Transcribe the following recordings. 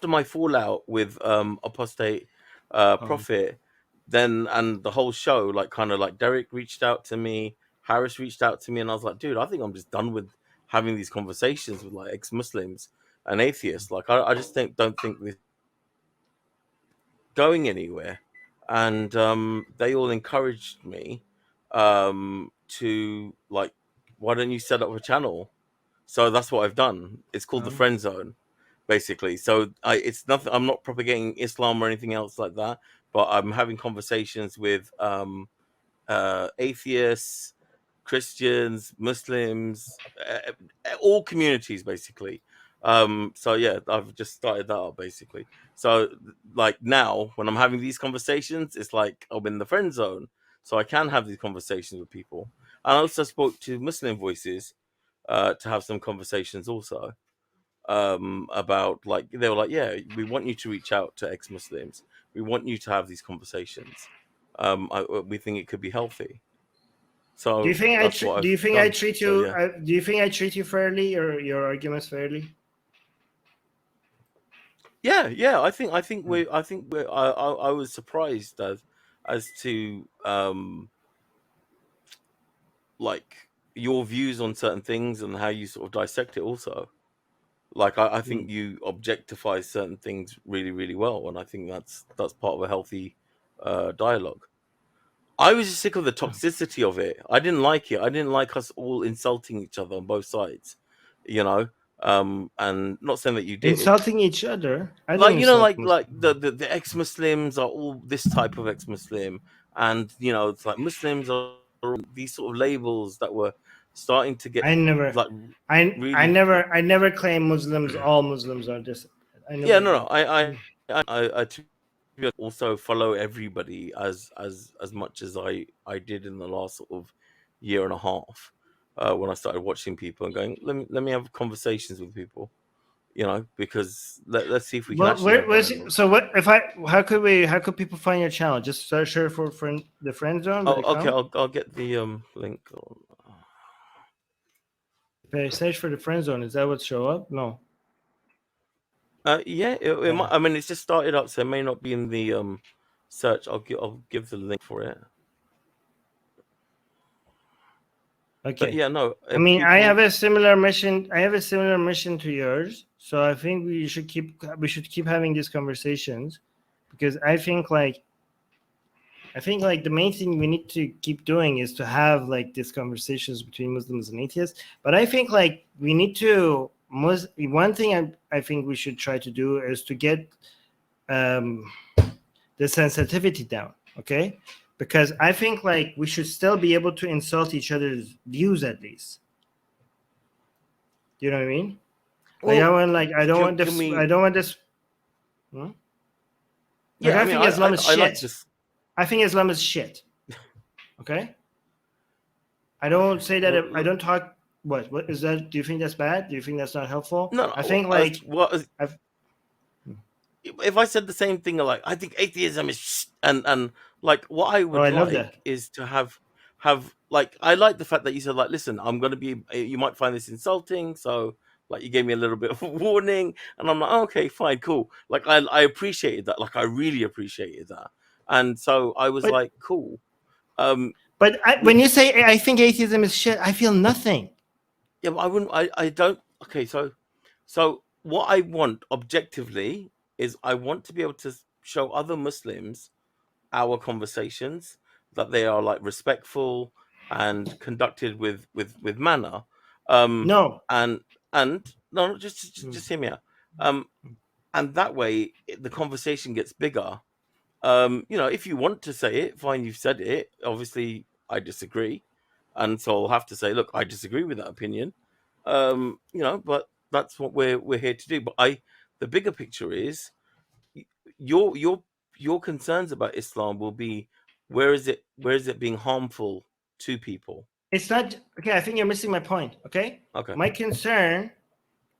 after my fallout with Apostate Prophet, then and the whole show, like kind of like Derek reached out to me, Harris reached out to me, and I was like, dude, I think I'm just done with having these conversations with like ex-Muslims and atheists. Like I just don't think this going anywhere. And they all encouraged me to like, why don't you set up a channel? So that's what I've done. It's called the Friend Zone, basically. So it's nothing. I'm not propagating Islam or anything else like that, but I'm having conversations with atheists, Christians, Muslims, all communities, basically. So yeah, I've just started that up, basically. So like now, when I'm having these conversations, it's like I'm in the friend zone, so I can have these conversations with people. And I also spoke to Muslim voices to have some conversations also about like they were like, yeah, we want you to reach out to ex-Muslims. We want you to have these conversations. We think it could be healthy. So do you think I treat you? So, yeah. Do you think I treat you fairly, or your arguments fairly? Yeah. I was surprised as to like your views on certain things and how you sort of dissect it also. Like I think you objectify certain things really, really well, and I think that's part of a healthy dialogue. I was just sick of the toxicity of it. I didn't like it. I didn't like us all insulting each other on both sides, you know. And not saying that you did. Insulting each other. I like don't like the ex-Muslims are all this type of ex-Muslim, and it's like Muslims are these sort of labels that were starting to get. I never claim Muslims. All Muslims are this. I also follow everybody as much as I did in the last sort of year and a half when I started watching people and going, let me have conversations with people, because let's see if we can actually. So what if how could people find your channel? Just search for the friend zone. Okay, I'll get the link. Search for the friend zone. Is that what show up? No. Yeah, it might, I mean, it's just started up, so it may not be in the search. I'll give the link for it. Okay. But yeah, no. I mean, I have a similar mission. To yours, so I think we should keep having these conversations, because I think like the main thing we need to keep doing is to have like these conversations between Muslims and atheists. But I think like we need to. One thing I think we should try to do is to get the sensitivity down, okay? Because I think like we should still be able to insult each other's views at least. You know what I mean? Well, I don't want this. Yeah, I think Islam is shit. I think Islam is shit. Okay. I don't say that. I don't talk. What is that? Do you think that's bad? Do you think that's not helpful? No, I think if I said the same thing, like I think atheism is and like what I would is to have like, I like the fact that you said like, listen, I'm gonna be, you might find this insulting, so like you gave me a little bit of a warning, and I'm like, oh, okay, fine, cool. Like I appreciated that, like I really appreciated that, and so I was like, cool. But when you say I think atheism is shit, I feel nothing. Yeah, but I wouldn't. I don't. Okay, so what I want objectively is I want to be able to show other Muslims our conversations, that they are like respectful and conducted with manner. No. And no, just hear me out. And that way the conversation gets bigger. If you want to say it, fine, you've said it. Obviously, I disagree. And so I'll have to say, look, I disagree with that opinion. But that's what we're here to do. But the bigger picture is your concerns about Islam will be, where is it being harmful to people? It's not okay. I think you're missing my point. Okay. My concern,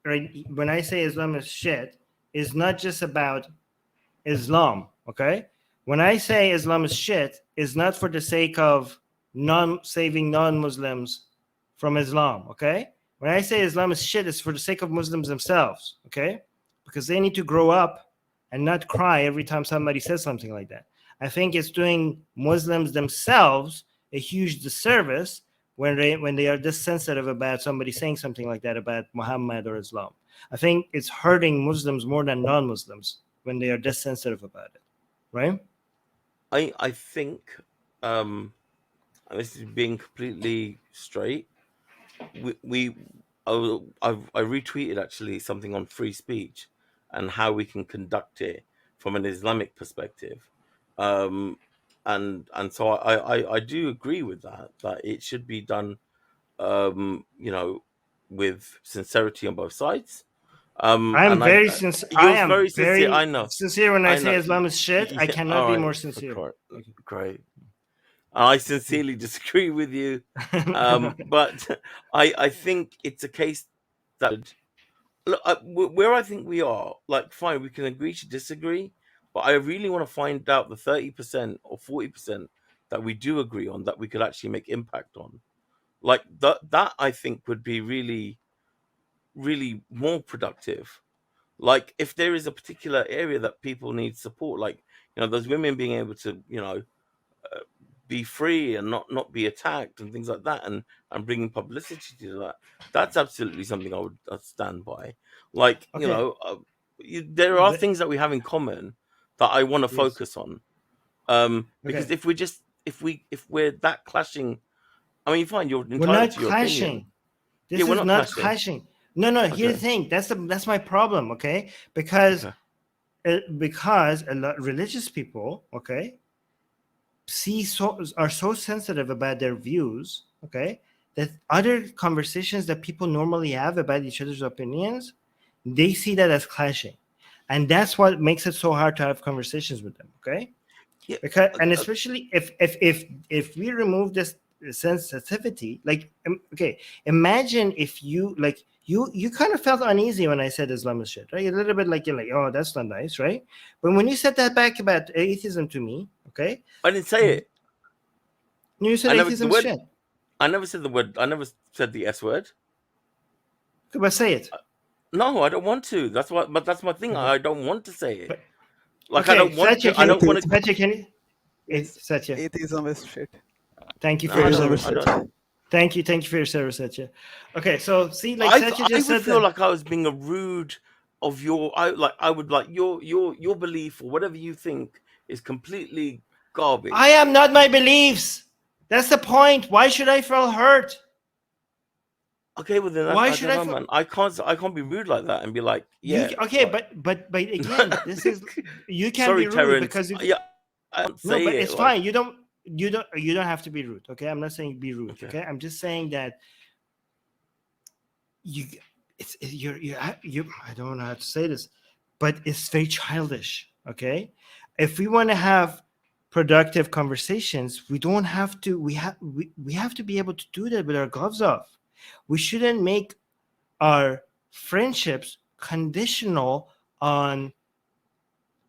right, when I say Islam is shit, is not just about Islam. Okay. When I say Islam is shit, is not for the sake of saving non-Muslims from Islam. Okay. When I say Islam is shit, it's for the sake of Muslims themselves. Okay. because they need to grow up and not cry every time somebody says something like that. I think it's doing Muslims themselves a huge disservice when they are this sensitive about somebody saying something like that about Muhammad or Islam. I think it's hurting Muslims more than non-Muslims when they are this sensitive about it, right? I think, and this is being completely straight. I retweeted actually something on free speech and how we can conduct it from an Islamic perspective, and so I do agree with that it should be done, with sincerity on both sides. And I you're am very sincere. very I know, sincere when I I say know. Islam is shit. I Yeah, cannot all be right, more sincere. Okay. great. I sincerely disagree with you, but I think it's a case that, look, where I think we are, like, fine, we can agree to disagree, but I really want to find out the 30% or 40% that we do agree on, that we could actually make impact on. Like that I think would be really, really more productive. Like, if there is a particular area that people need support, like, those women being able to, be free and not be attacked and things like that, and bringing publicity to that, that's absolutely something I'd stand by. Like, Okay. there are things that we have in common that I want to Yes. focus on, because Okay. if we're that clashing, I mean, fine, you're We're entitled not to your opinion. clashing. Yeah, This we're is not not clashing. clashing. No. Here's Okay. the thing. That's my problem. Okay, because Okay. because a lot religious people, okay, are so sensitive about their views, okay, that other conversations that people normally have about each other's opinions, they see that as clashing, and that's what makes it so hard to have conversations with them. Okay, Yeah. because and especially if we remove this sensitivity, like, okay, imagine if you like you kind of felt uneasy when I said Islam is shit, right? A little bit like, you're like, oh, that's not nice, right? But when you said that back about atheism to me, okay, I didn't say it. you said I never the atheism is word. shit. I never said the word. I never said the S word. Okay, but say it. No, I don't want to. But that's my thing. Okay, I don't want to say it. but Like, I okay, don't want Satya, to. I can don't you want to. Atheism, Satya, can you yes, Satya, atheism is shit. thank you No, for your Atheism is service. I shit. don't. Thank you for your service, Satya. Okay, so see, like I Satya I just would said feel that. like I was being a rude of your. I would like your belief or whatever you think is completely garbage. I am not my beliefs. That's the point. Why should I feel hurt? Okay, well then Why I should don't I know, feel man. I can't be rude like that and be like, you? yeah, Okay, like. but again, this is, you can Sorry, be rude Terrence. because Yeah, I don't no, say but it it's like. fine. You don't have to be rude. Okay, I'm not saying be rude. Okay. Okay, I'm just saying that you you I don't know how to say this, but it's very childish. Okay, if we want to have productive conversations, we don't have to we have to be able to do that with our gloves off. We shouldn't make our friendships conditional on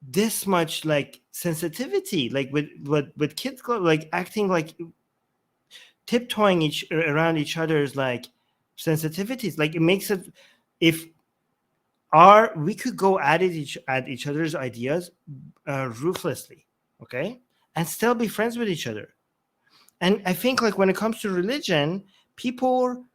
this much like sensitivity, like with kids like acting like tiptoeing around each other's like sensitivities. Like, it makes it, if we could go at each other's ideas ruthlessly, okay, and still be friends with each other. And I think, like, when it comes to religion, people,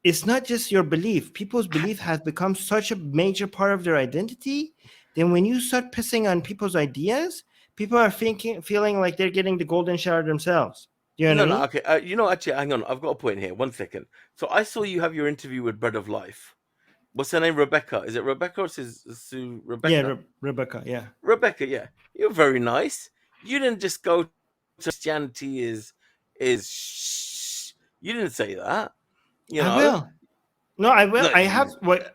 it's not just your belief. People's belief has become such a major part of their identity. Then when you start pissing on people's ideas, people are feeling like they're getting the golden shower themselves. You know No, what I no, mean? okay. Actually, hang on. I've got a point here. 1 second. So I saw you have your interview with Bread of Life. What's her name? Rebecca. Is it Rebecca or Sue? Yeah, Rebecca. Rebecca. Yeah. Rebecca. Yeah, you're very nice. You didn't just go to Christianity is. You didn't say that. You I know. will. No, I will. No. I have what?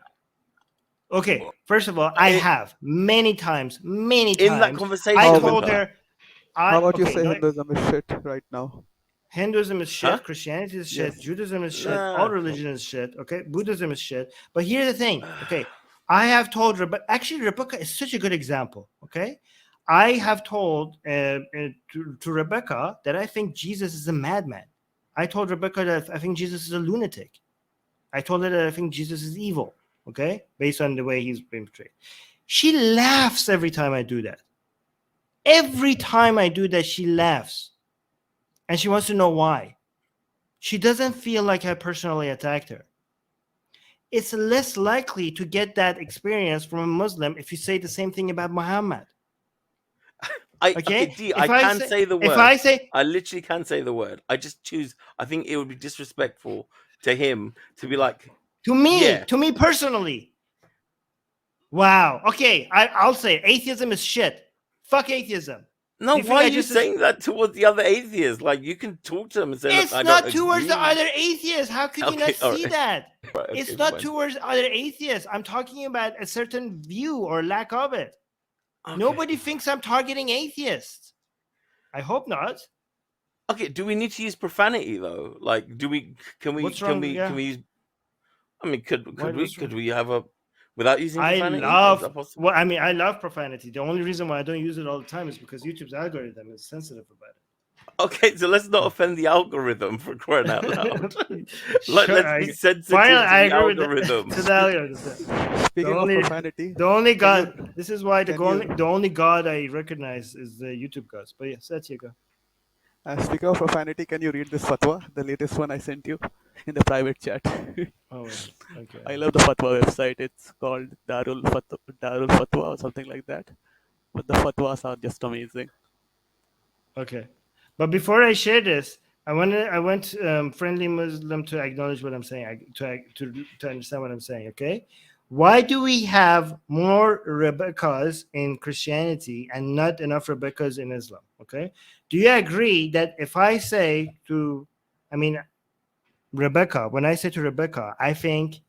Okay. First of all, I have many times. In that I conversation with told her. her. How about you Okay. say No, Hinduism is shit right now? Hinduism is Huh? shit. Christianity is shit. Yes. Judaism is shit. All Nah. religion is shit. Okay. Buddhism is shit. But here's the thing. Okay. I have told Rebecca. Actually, Rebecca is such a good example. Okay. I have told to Rebecca that I think Jesus is a madman. I told Rebecca that I think Jesus is a lunatic. I told her that I think Jesus is evil. okay, based on the way he's been portrayed. She laughs every time I do that. Every time I do that, she laughs. And she wants to know why. She doesn't feel like I personally attacked her. It's less likely to get that experience from a Muslim if you say the same thing about Muhammad. Okay, I can say the word. If I say, I literally can say the word. I just choose. I think it would be disrespectful to him to be like, to me personally. Wow. Okay, I'll say atheism is shit. Fuck atheism. No, why are you saying that towards the other atheists? Like, you can talk to them and say, it's not towards the other atheists. How could you not see that? Right, it's not towards other atheists. I'm talking about a certain view or lack of it. Nobody thinks I'm targeting atheists. I hope not. Okay, do we need to use profanity though? Like, can we use? I mean, could we have a without using profanity? I love profanity. The only reason why I don't use it all the time is because YouTube's algorithm is sensitive about it. Okay, so let's not offend the algorithm, for crying out loud. Let's be sensitive to the algorithm. Speaking of profanity, the only God. This is why the only God I recognize is the YouTube gods. But yes, that's you go. Speaking of profanity, can you read this fatwa, the latest one I sent you in the private chat? Okay. I love the fatwa website. It's called Darul Fatwa or something like that. But the fatwas are just amazing. Okay, but before I share this, I want friendly Muslim to acknowledge what I'm saying, to understand what I'm saying. Okay, why do we have more Rebeccas in Christianity and not enough Rebeccas in Islam? Okay, do you agree that if I say Rebecca, when I say to Rebecca, I think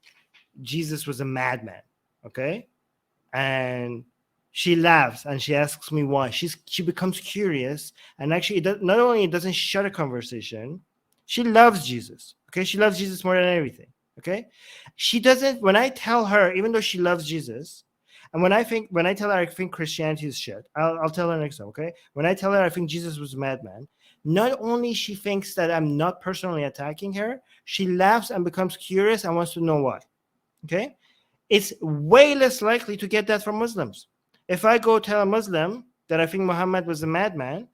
Jesus was a madman, okay? And she laughs and she asks me why. She becomes curious, and actually, not only it doesn't shut a conversation, she loves Jesus, okay? She loves Jesus more than everything, okay? She doesn't, when I tell her, even though she loves Jesus, and when I tell her I think Christianity is shit, I'll tell her next time, okay? When I tell her I think Jesus was a madman, not only she thinks that I'm not personally attacking her, she laughs and becomes curious and wants to know why. Okay? It's way less likely to get that from Muslims. If I go tell a Muslim that I think Muhammad was a madman,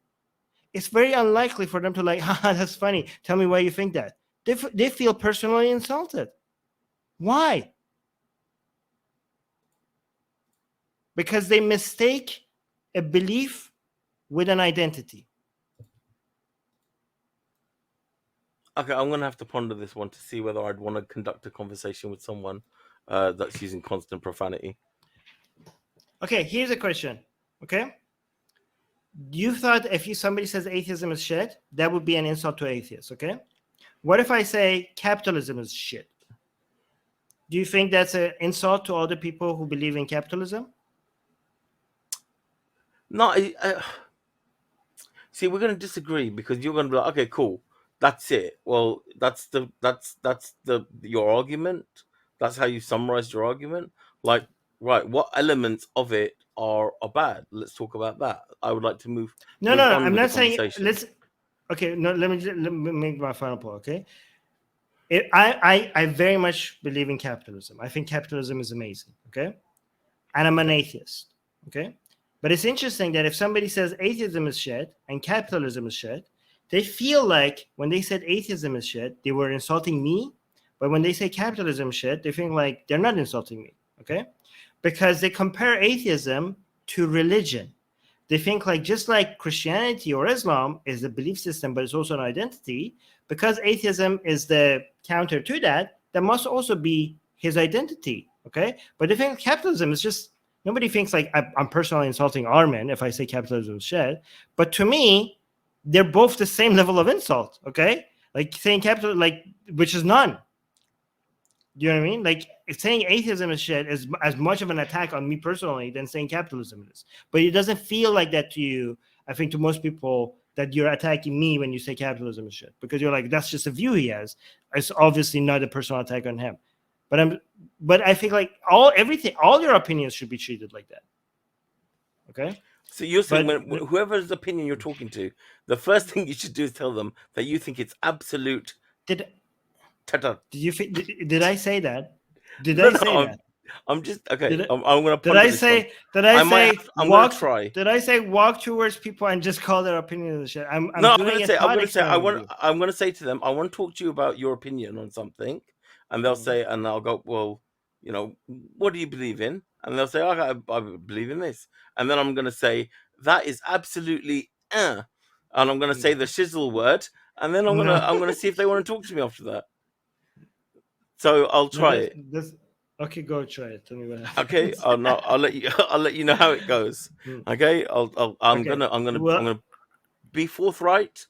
it's very unlikely for them to like, haha, that's funny. Tell me why you think that. They feel personally insulted. Why? Because they mistake a belief with an identity. Okay, I'm going to have to ponder this one to see whether I'd want to conduct a conversation with someone that's using constant profanity. Okay, here's a question. Okay? You thought if somebody says atheism is shit, that would be an insult to atheists, okay? What if I say capitalism is shit? Do you think that's an insult to other people who believe in capitalism? No, see, we're going to disagree because you're going to be like, okay, cool. That's it. Well, that's your argument. That's how you summarize your argument. Like, right, what elements of it are bad? Let's talk about that. I would like to move. No. I'm not saying let's. Okay, no. Let me make my final point. Okay, I very much believe in capitalism. I think capitalism is amazing. Okay, and I'm an atheist. Okay, but it's interesting that if somebody says atheism is shit and capitalism is shit, they feel like when they said atheism is shit, they were insulting me. But when they say capitalism shit, they think like they're not insulting me, okay? Because they compare atheism to religion. They think like just like Christianity or Islam is a belief system, but it's also an identity, because atheism is the counter to that, that must also be his identity, okay? But they think capitalism is just, nobody thinks like I'm personally insulting Armin if I say capitalism is shit. But to me, they're both the same level of insult, okay? Like saying capital, like, which is none. Do you know what I mean? Like saying atheism is shit is as much of an attack on me personally than saying capitalism is. But it doesn't feel like that to you. I think to most people that you're attacking me when you say capitalism is shit, because you're like, that's just a view he has. It's obviously not a personal attack on him. But I think like all your opinions should be treated like that. Okay? So you're saying whoever's opinion you're talking to, the first thing you should do is tell them that you think it's absolute. Did I say that? Did I say that? I'm just okay. Did, I'm gonna did ponder I this one. say? Did I might say have, I'm walk? gonna try. Did I say walk towards people and just call their opinion and shit? I'm No, doing a thought experiment with you. I'm gonna say to them, I want to talk to you about your opinion on something, and they'll say, and I'll go, well, you know, what do you believe in? And they'll say, oh, I believe in this, and then I'm gonna say that is absolutely, and I'm gonna say the shizzle word, and then I'm gonna see if they want to talk to me after that. So I'll try it. Okay, go try it. Tell me what happens. Okay, I'll let you know how it goes. Okay, I'm gonna be forthright.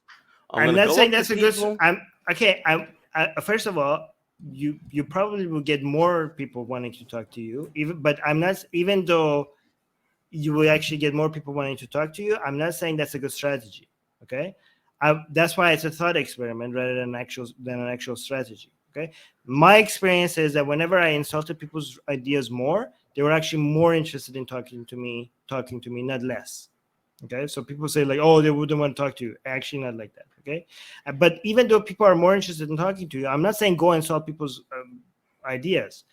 I'm not saying that's a good. First of all, you probably will get more people wanting to talk to you. But I'm not. Even though you will actually get more people wanting to talk to you, I'm not saying that's a good strategy. Okay, that's why it's a thought experiment rather than an actual strategy. Okay, my experience is that whenever I insulted people's ideas more, they were actually more interested in talking to me, not less. Okay, so people say like, oh, they wouldn't want to talk to you. Actually, not like that. Okay, but even though people are more interested in talking to you, I'm not saying go insult people's ideas.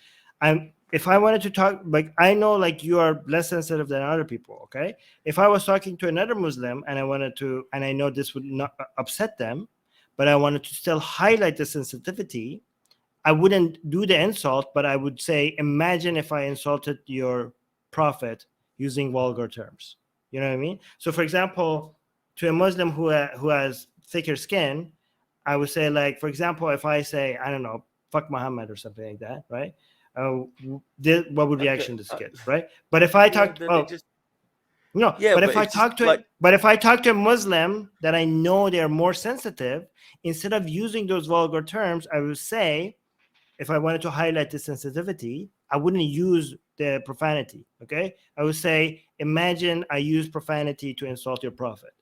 If I wanted to talk, like I know like you are less sensitive than other people. Okay, if I was talking to another Muslim and I know this would not upset them, but I wanted to still highlight the sensitivity, I wouldn't do the insult, but I would say, imagine if I insulted your prophet using vulgar terms. You know what I mean? So, for example, to a Muslim who has thicker skin, I would say, like, for example, if I say, I don't know, fuck Muhammad or something like that, right? What would reaction this get, right? But if I talk, no, yeah, but if I talk to a Muslim that I know they're more sensitive, instead of using those vulgar terms, I would say, if I wanted to highlight the sensitivity, I wouldn't use the profanity. Okay, I would say, imagine I use profanity to insult your prophet,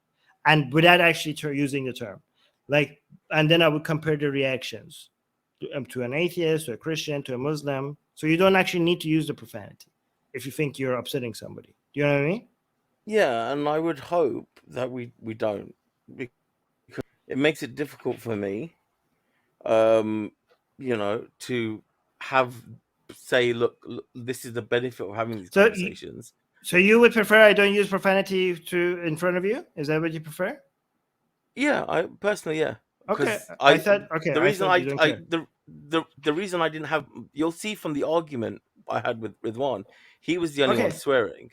and without actually using the term, like, and then I would compare the reactions to an atheist, to a Christian, to a Muslim. So you don't actually need to use the profanity if you think you're upsetting somebody. Do you know what I mean? Yeah, and I would hope that we don't, because it makes it difficult for me, you know, to say, look, this is the benefit of having these conversations. So you would prefer I don't use profanity in front of you? Is that what you prefer? Yeah, I personally, yeah. Okay, The reason I didn't have, you'll see from the argument I had with Ridwan, he was the only one swearing,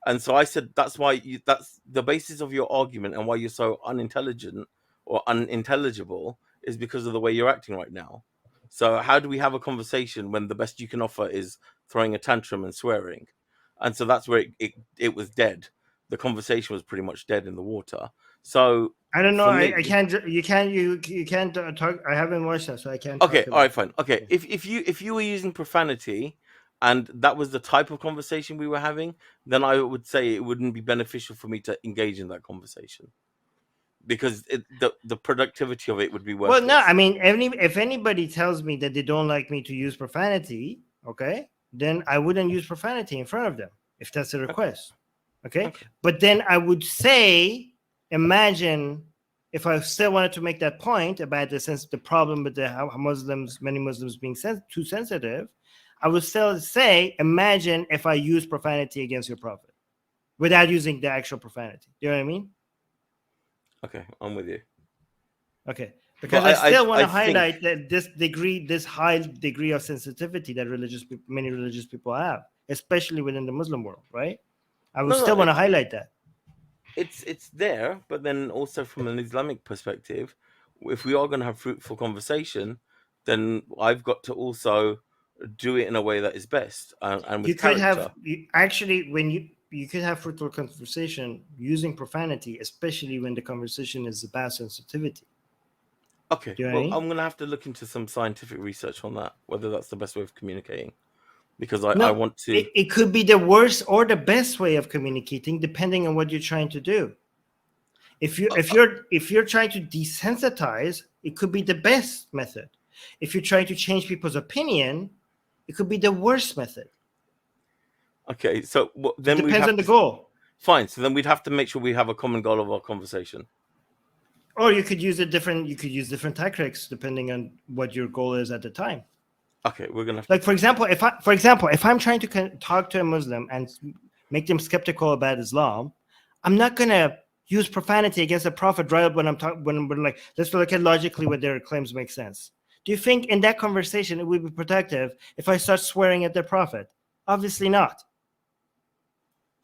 and so I said that's the basis of your argument and why you're so unintelligent or unintelligible is because of the way you're acting right now. So how do we have a conversation when the best you can offer is throwing a tantrum and swearing? And so that's where it was dead. The conversation was pretty much dead in the water. So I don't know. I can't. You can't talk. I haven't watched that, so I can't. Okay. All right. Fine. Okay. If you were using profanity, and that was the type of conversation we were having, then I would say it wouldn't be beneficial for me to engage in that conversation, because the productivity of it would be worthless. Well, no. I mean, if anybody tells me that they don't like me to use profanity, okay, then I wouldn't use profanity in front of them if that's a request. Okay. But then I would say, imagine if I still wanted to make that point about the problem with many Muslims being too sensitive, I would still say, imagine if I use profanity against your prophet without using the actual profanity. Do you know what I mean? Okay, I'm with you. Okay, because I still want to highlight that this high degree of sensitivity that many religious people have, especially within the Muslim world, right? I would still want to highlight that. It's there, but then also from an Islamic perspective, if we are going to have fruitful conversation, then I've got to also do it in a way that is best and with character. You could have fruitful conversation using profanity, especially when the conversation is about sensitivity. Okay, well, I'm going to have to look into some scientific research on that, whether that's the best way of communicating. Because I want to. It could be the worst or the best way of communicating, depending on what you're trying to do. If you're trying to desensitize, it could be the best method. If you're trying to change people's opinion, it could be the worst method. Okay, so then it depends on the goal. Fine. So then we'd have to make sure we have a common goal of our conversation. Or you could use different tactics depending on what your goal is at the time. Okay, we're gonna have Like, for example, if I'm trying to talk to a Muslim and make them skeptical about Islam, I'm not gonna use profanity against the Prophet right when I'm talking. When like, let's look at logically what their claims make sense. Do you think in that conversation it would be productive if I start swearing at the Prophet? Obviously not.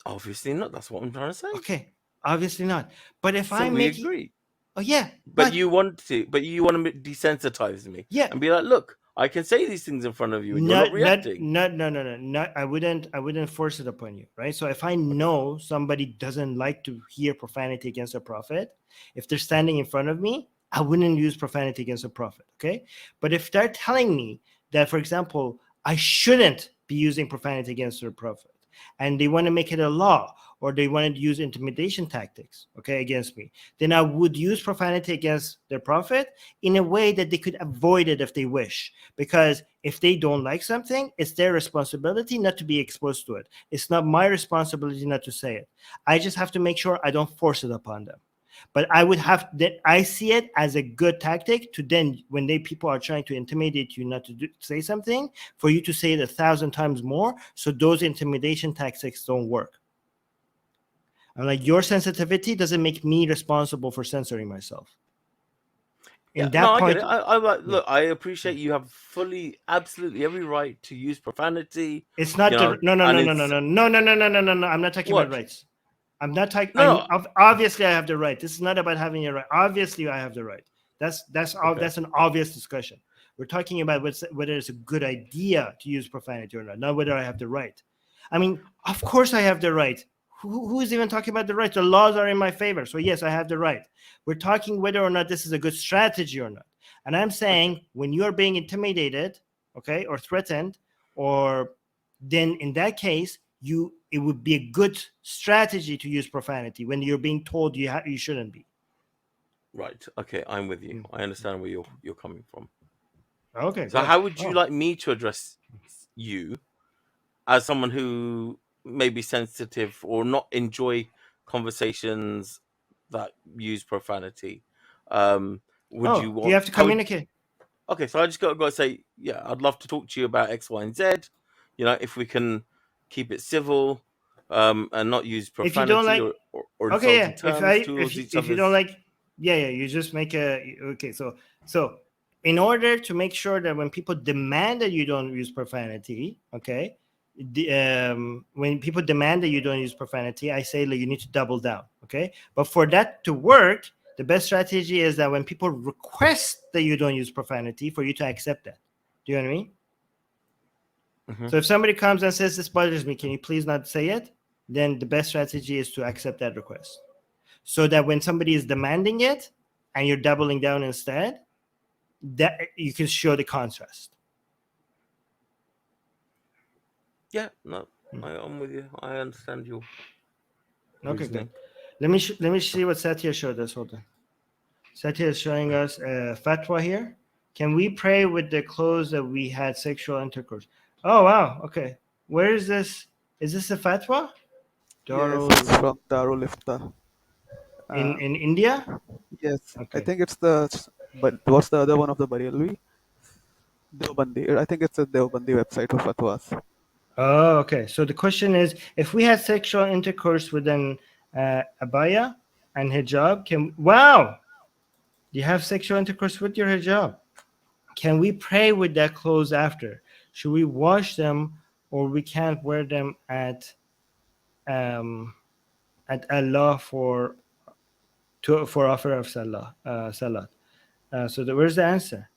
obviously not. That's what I'm trying to say. Okay, obviously not. But if So I'm we making, agree. oh yeah, But you want to desensitize me, yeah, and be like, look, I can say these things in front of you, and you're not reacting. No. I wouldn't force it upon you, right? So if I know somebody doesn't like to hear profanity against a prophet, if they're standing in front of me, I wouldn't use profanity against a prophet, okay? But if they're telling me that, for example, I shouldn't be using profanity against their prophet, and they want to make it a law, or they want to use intimidation tactics, okay, against me, then I would use profanity against their prophet in a way that they could avoid it if they wish. Because if they don't like something, it's their responsibility not to be exposed to it. It's not my responsibility not to say it. I just have to make sure I don't force it upon them. But I see it as a good tactic to then, when people are trying to intimidate you not to say something, for you to say it 1,000 times more, so those intimidation tactics don't work. And like, your sensitivity doesn't make me responsible for censoring myself. I get it. Look, I appreciate you have absolutely every right to use profanity. It's not no. I'm not talking about rights. I'm not talking. No. Obviously, I have the right. This is not about having a right. Obviously, I have the right. That's an obvious discussion. We're talking about whether it's a good idea to use profanity or not whether I have the right. I mean, of course I have the right. Who is even talking about the right? The laws are in my favor. So yes, I have the right. We're talking whether or not this is a good strategy or not. And I'm saying, when you're being intimidated, okay, or threatened, or then in that case, it would be a good strategy to use profanity when you're being told you shouldn't be. Right. Okay, I'm with you. I understand where you're coming from. Okay. So how would you like me to address you as someone who may be sensitive or not enjoy conversations that use profanity? Do you have to communicate? Okay, so I just got to say, yeah, I'd love to talk to you about X, Y, and Z. If we can keep it civil, and not use profanity, if you don't like, or insulting terms towards each other. If you don't like, you just make okay. So in order to make sure that when people demand that you don't use profanity, okay, when people demand that you don't use profanity, I say, like, you need to double down, okay? But for that to work, the best strategy is that when people request that you don't use profanity, for you to accept that. Do you know what I mean? Mm-hmm. So if somebody comes and says, this bothers me, can you please not say it? Then the best strategy is to accept that request. So that when somebody is demanding it and you're doubling down instead, that you can show the contrast. Yeah, no, I'm with you. I understand you. Okay, good. Let me see what Satya showed us. Hold on. Satya is showing us a fatwa here. Can we pray with the clothes that we had sexual intercourse? Oh, wow. Okay. Where is this? Is this a fatwa? Yes, it's from Darul Ifta. In India? Yes. Okay. I think it's but what's the other one of the Barelvi? Deobandi. I think it's a Deobandi website for fatwas. Oh, okay. So the question is, if we had sexual intercourse with an abaya and hijab, wow! You have sexual intercourse with your hijab. Can we pray with that clothes after? Should we wash them, or we can't wear them at Allah for offer of salat? So where's the answer?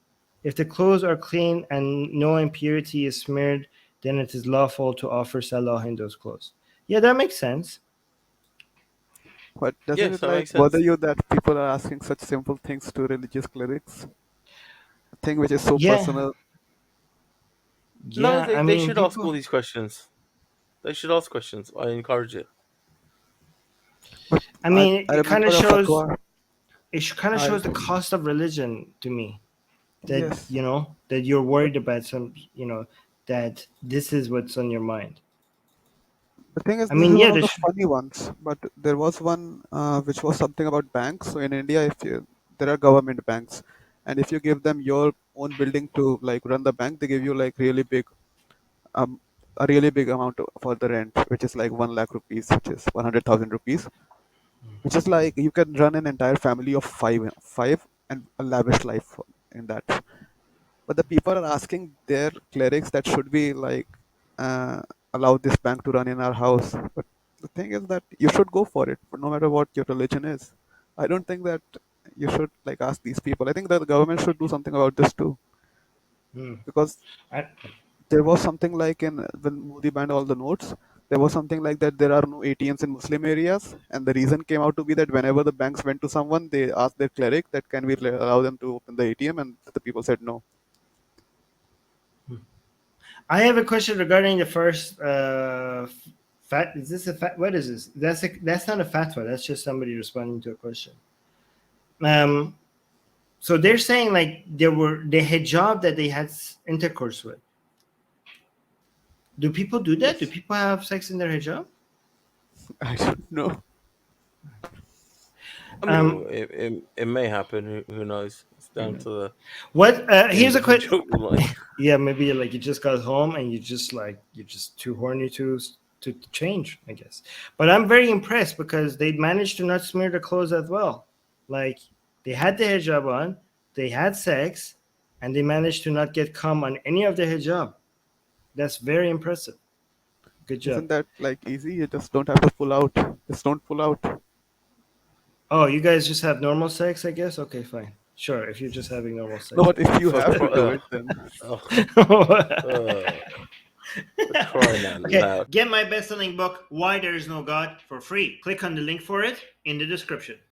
If the clothes are clean and no impurity is smeared, then it is lawful to offer salah in those clothes. Yeah, that makes sense. But doesn't it bother you that people are asking such simple things to religious clerics? A thing which is so personal. Yeah, no, they should ask all these questions. They should ask questions. I encourage it. But I mean, it kind of shows. It kind of shows the cost of religion to me. That that you're worried about that this is what's on your mind. The thing is, this is one of the funny ones, but there was one which was something about banks. So in India, there are government banks, and if you give them your own building to like run the bank, they give you like really big a really big amount for the rent, which is like 1 lakh rupees, which is 100,000 rupees, which is like you can run an entire family of five and a lavish life in that. But the people are asking their clerics that should be like uh, allow this bank to run in our house. But the thing is that you should go for it, no matter what your religion is. I don't think that you should like ask these people. I think that the government should do something about this too, because there was something like in when Modi banned all the notes, there was something like that there are no ATMs in Muslim areas, and the reason came out to be that whenever the banks went to someone, they asked their cleric that can we allow them to open the ATM, and the people said no. I have a question regarding the first fat. Is this a fat? What is this? That's not a fatwa. That's just somebody responding to a question. So they're saying like the hijab that they had intercourse with. Do people do that? Yes. Do people have sex in their hijab? I don't know. I mean, it may happen. Who knows? It's down to the. What? Here's a question. Yeah, maybe like you just got home and you're just too horny to change, I guess. But I'm very impressed because they managed to not smear the clothes as well. Like they had the hijab on, they had sex, and they managed to not get cum on any of the hijab. That's very impressive. Good job. Isn't that like easy? You just don't have to pull out. Just don't pull out. Oh, you guys just have normal sex, I guess? Okay, fine. Sure, if you're just having normal sex. No, but if you have to do it, then. Okay, get my best-selling book, Why There Is No God, for free. Click on the link for it in the description.